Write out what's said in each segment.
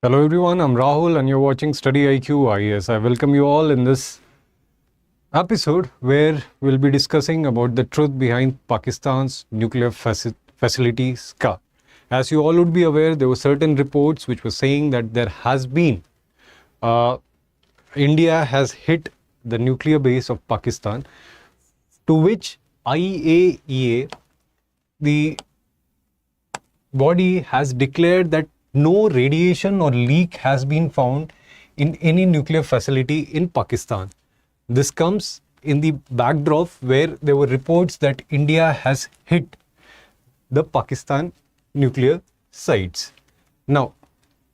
Hello everyone, I'm Rahul and you're watching StudyIQ IAS. I welcome you all in this episode where we'll be discussing about the truth behind Pakistan's nuclear facility SCA. As you all would be aware, there were certain reports which were saying that there has been India has hit the nuclear base of Pakistan, to which IAEA, the body, has declared that no radiation or leak has been found in any nuclear facility in Pakistan. This comes in the backdrop where there were reports that India has hit the Pakistan nuclear sites. Now,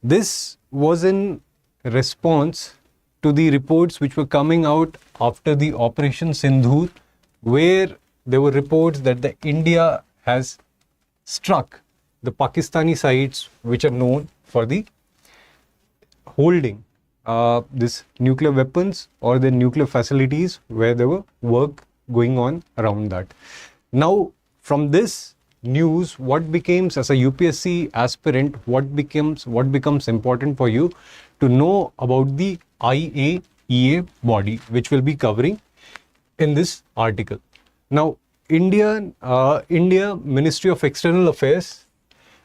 this was in response to the reports which were coming out after the Operation Sindhur, where there were reports that the India has struck the Pakistani sites which are known for the holding this nuclear weapons or the nuclear facilities where there were work going on around that. Now, from this news, what becomes as a UPSC aspirant, what becomes important for you to know about the IAEA body, which we'll be covering in this article. Now, India Ministry of External Affairs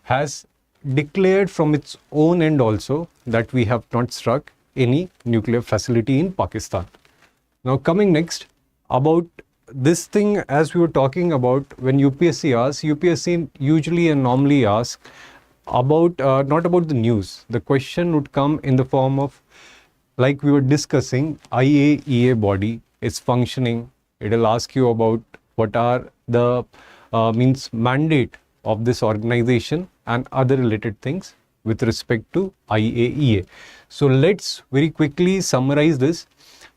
has declared from its own end also that we have not struck any nuclear facility in Pakistan. Now, coming next about this thing, as we were talking about, when UPSC asks, UPSC usually and normally asks about not about the news. The question would come in the form of, like we were discussing, IAEA body, its functioning. It will ask you about what are the mandate of this organization and other related things with respect to IAEA. So let's very quickly summarize this.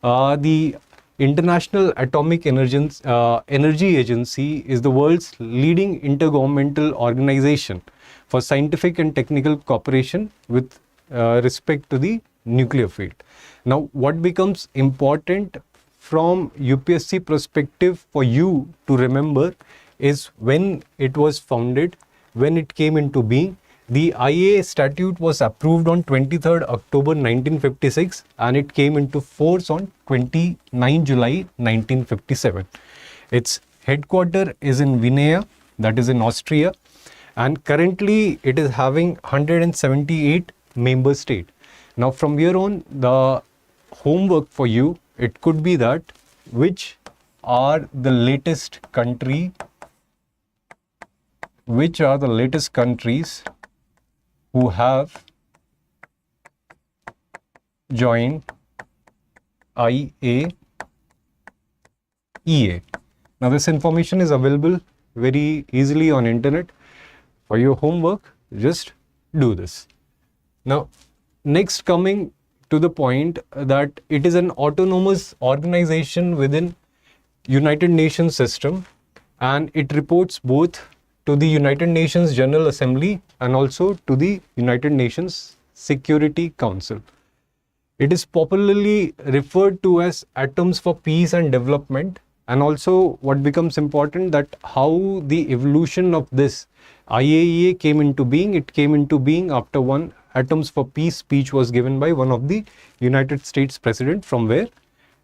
The International Atomic Energy Agency is the world's leading intergovernmental organization for scientific and technical cooperation with respect to the nuclear field. Now, what becomes important from UPSC perspective for you to remember is when it was founded, when it came into being. The IAEA statute was approved on 23rd October 1956 and it came into force on 29 July 1957. Its headquarters is in Vienna, that is in Austria, and currently it is having 178 member states. Now, from here on, the homework for you, it could be that which are the latest countries who have joined IAEA. Now, this information is available very easily on internet. For your homework, just do this. Now, next, coming to the point that it is an autonomous organization within United Nations system, and it reports both to the United Nations General Assembly and also to the United Nations Security Council. It is popularly referred to as Atoms for Peace and Development, and also what becomes important that how the evolution of this IAEA came into being. It came into being after one Atoms for Peace speech was given by one of the United States President, from where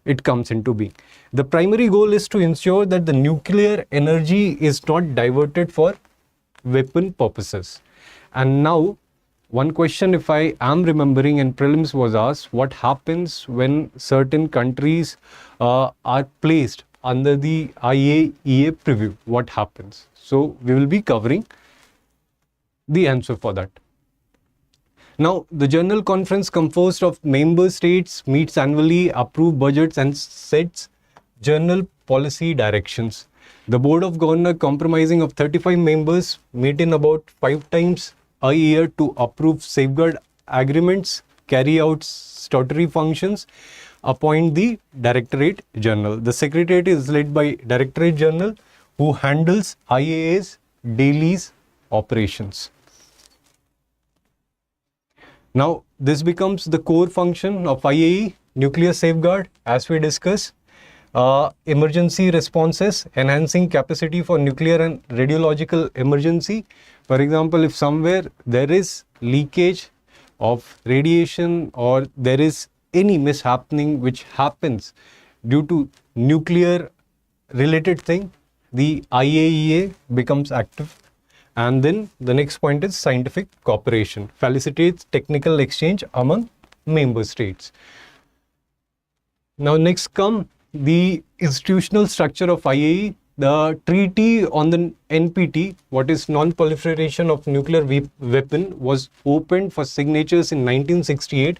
it comes into being. The primary goal is to ensure that the nuclear energy is not diverted for weapon purposes. And now, one question, if I am remembering in prelims, was asked, what happens when certain countries are placed under the IAEA preview? What happens? So we will be covering the answer for that. Now, the General Conference, composed of member states, meets annually, approves budgets and sets general policy directions. The Board of Governors, comprising of 35 members, meet in about 5 times a year to approve safeguard agreements, carry out statutory functions, appoint the Directorate General. The Secretariat is led by Directorate General, who handles IAEA's daily operations. Now, this becomes the core function of IAEA, nuclear safeguard, as we discussed, emergency responses, enhancing capacity for nuclear and radiological emergency. For example, if somewhere there is leakage of radiation or there is any mishappening which happens due to nuclear related thing, the IAEA becomes active. And then the next point is scientific cooperation, facilitates technical exchange among member states. Now next come the institutional structure of IAEA. The treaty on the NPT, what is non-proliferation of nuclear weapon, was opened for signatures in 1968,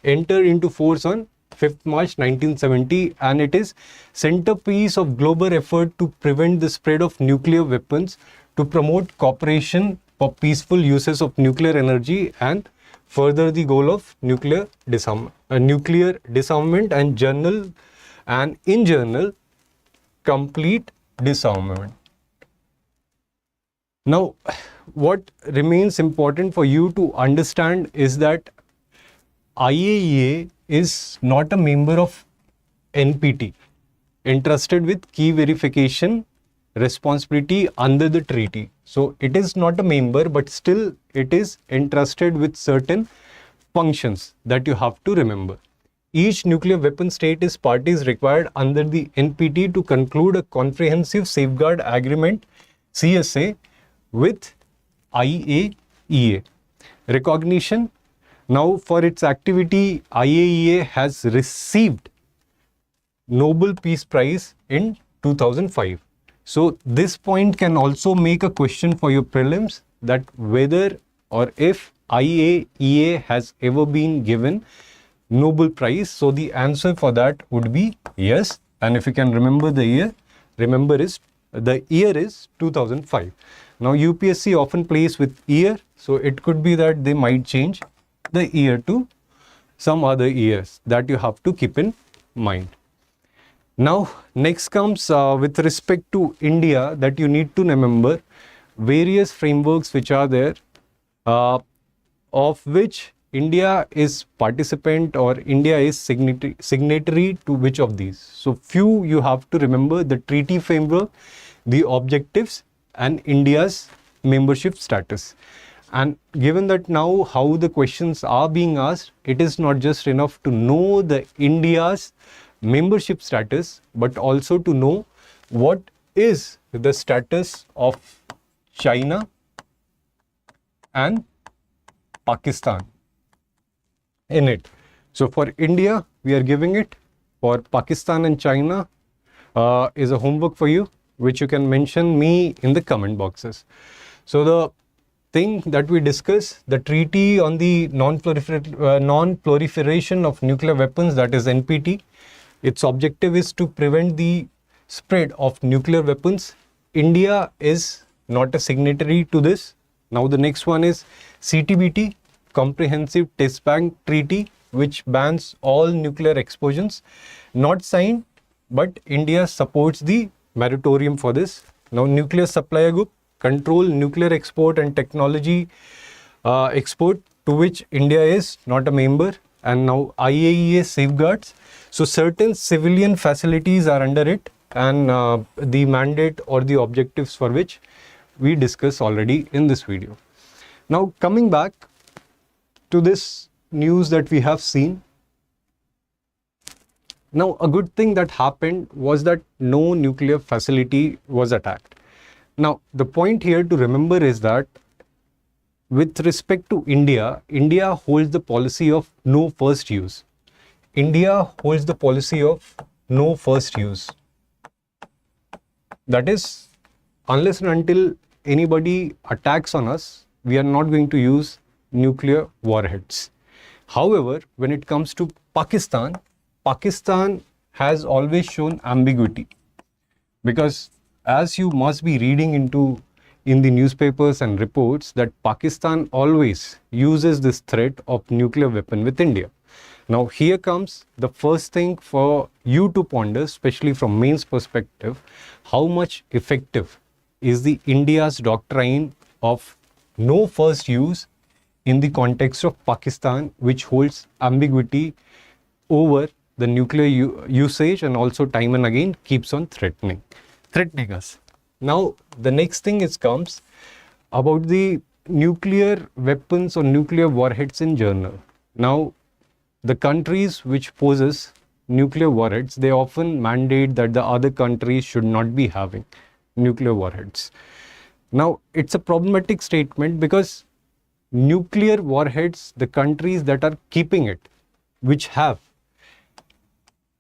entered into force on 5th March 1970, and it is centerpiece of global effort to prevent the spread of nuclear weapons, to promote cooperation for peaceful uses of nuclear energy and further the goal of nuclear disarmament and in general complete disarmament. Now, what remains important for you to understand is that IAEA is not a member of NPT, entrusted with key verification responsibility under the treaty. So it is not a member, but still it is entrusted with certain functions that you have to remember. Each nuclear weapon state is parties required under the NPT to conclude a comprehensive safeguard agreement CSA with IAEA. Recognition. Now for its activity, IAEA has received Nobel Peace Prize in 2005. So this point can also make a question for your prelims, that whether or if IAEA has ever been given Nobel Prize. So the answer for that would be yes. And if you can remember the year, the year is 2005. Now UPSC often plays with year, so it could be that they might change the year to some other years that you have to keep in mind. Now next comes with respect to India, that you need to remember various frameworks which are there, of which India is participant or India is signatory to which of these. So few you have to remember: the treaty framework, the objectives, and India's membership status. And given that now how the questions are being asked, it is not just enough to know the India's membership status, but also to know what is the status of China and Pakistan in it. So for India, we are giving it. For Pakistan and China is a homework for you, which you can mention me in the comment boxes. So the thing that we discuss, the treaty on the non-proliferation of nuclear weapons, that is NPT, its objective is to prevent the spread of nuclear weapons. India is not a signatory to this. Now the next one is CTBT, Comprehensive Test Ban Treaty, which bans all nuclear explosions. Not signed, but India supports the moratorium for this. Now Nuclear Supplier Group, control nuclear export and technology export, to which India is not a member. And now IAEA safeguards. So certain civilian facilities are under it, and the mandate or the objectives for which we discussed already in this video. Now coming back to this news that we have seen. Now a good thing that happened was that no nuclear facility was attacked. Now the point here to remember is that with respect to India, India holds the policy of no first use. India holds the policy of no first use. That is, unless and until anybody attacks on us, we are not going to use nuclear warheads. However, when it comes to Pakistan, Pakistan has always shown ambiguity, because as you must be reading in the newspapers and reports, that Pakistan always uses this threat of nuclear weapon with India. Now here comes the first thing for you to ponder, especially from mains perspective: how much effective is the India's doctrine of no first use in the context of Pakistan, which holds ambiguity over the nuclear usage and also time and again keeps on threatening us. Now the next thing comes about the nuclear weapons or nuclear warheads in general. Now, the countries which possess nuclear warheads, they often mandate that the other countries should not be having nuclear warheads. Now, it's a problematic statement because nuclear warheads, the countries that are keeping it, which have.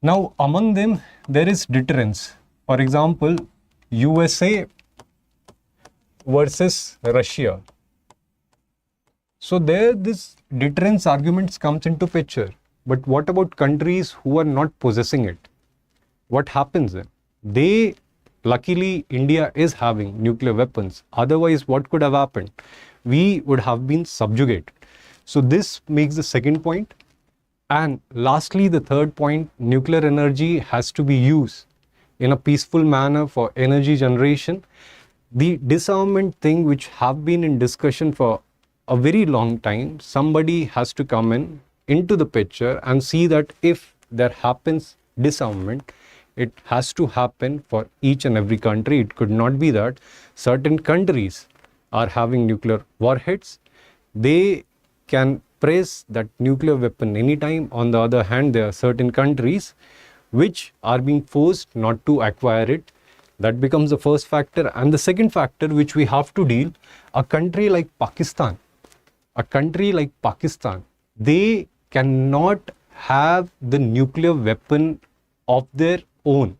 Now, among them, there is deterrence. For example, USA versus Russia. So there this deterrence arguments comes into picture. But what about countries who are not possessing it? What happens then? Luckily, India is having nuclear weapons. Otherwise, what could have happened? We would have been subjugated. So this makes the second point. And lastly, the third point, nuclear energy has to be used in a peaceful manner for energy generation. The disarmament thing which have been in discussion for a very long time, somebody has to come into the picture and see that if there happens disarmament, it has to happen for each and every country. It could not be that certain countries are having nuclear warheads. They can press that nuclear weapon anytime. On the other hand, there are certain countries which are being forced not to acquire it. That becomes the first factor. And the second factor which we have to deal, a country like Pakistan, they cannot have the nuclear weapon of their own,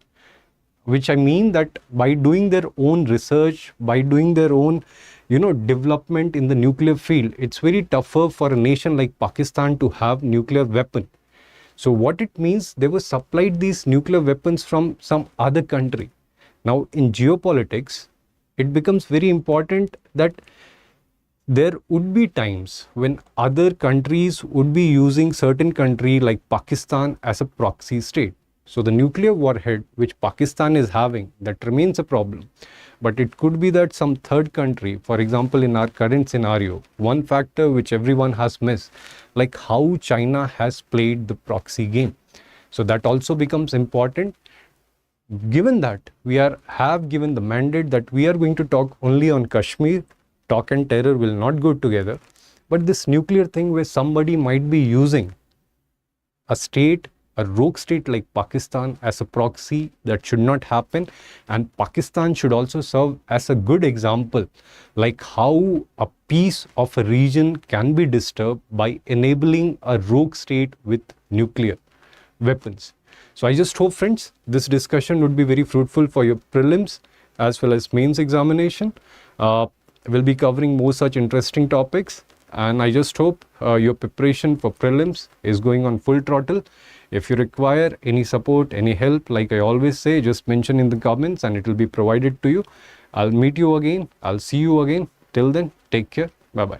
which I mean that by doing their own research, by doing their own development in the nuclear field, it's very tougher for a nation like Pakistan to have nuclear weapon. So what it means, they were supplied these nuclear weapons from some other country. Now in geopolitics, it becomes very important that there would be times when other countries would be using certain country like Pakistan as a proxy state. So the nuclear warhead which Pakistan is having, that remains a problem. But it could be that some third country, for example, in our current scenario, one factor which everyone has missed, like how China has played the proxy game. So that also becomes important. Given that we have given the mandate that we are going to talk only on Kashmir, talk and terror will not go together. But this nuclear thing where somebody might be using a rogue state like Pakistan as a proxy, that should not happen. And Pakistan should also serve as a good example, like how a peace of a region can be disturbed by enabling a rogue state with nuclear weapons. So I just hope, friends, this discussion would be very fruitful for your prelims as well as mains examination. We'll be covering more such interesting topics. And I just hope your preparation for prelims is going on full throttle. If you require any support, any help, like I always say, just mention in the comments and it will be provided to you. I'll meet you again. I'll see you again. Till then, take care. Bye-bye.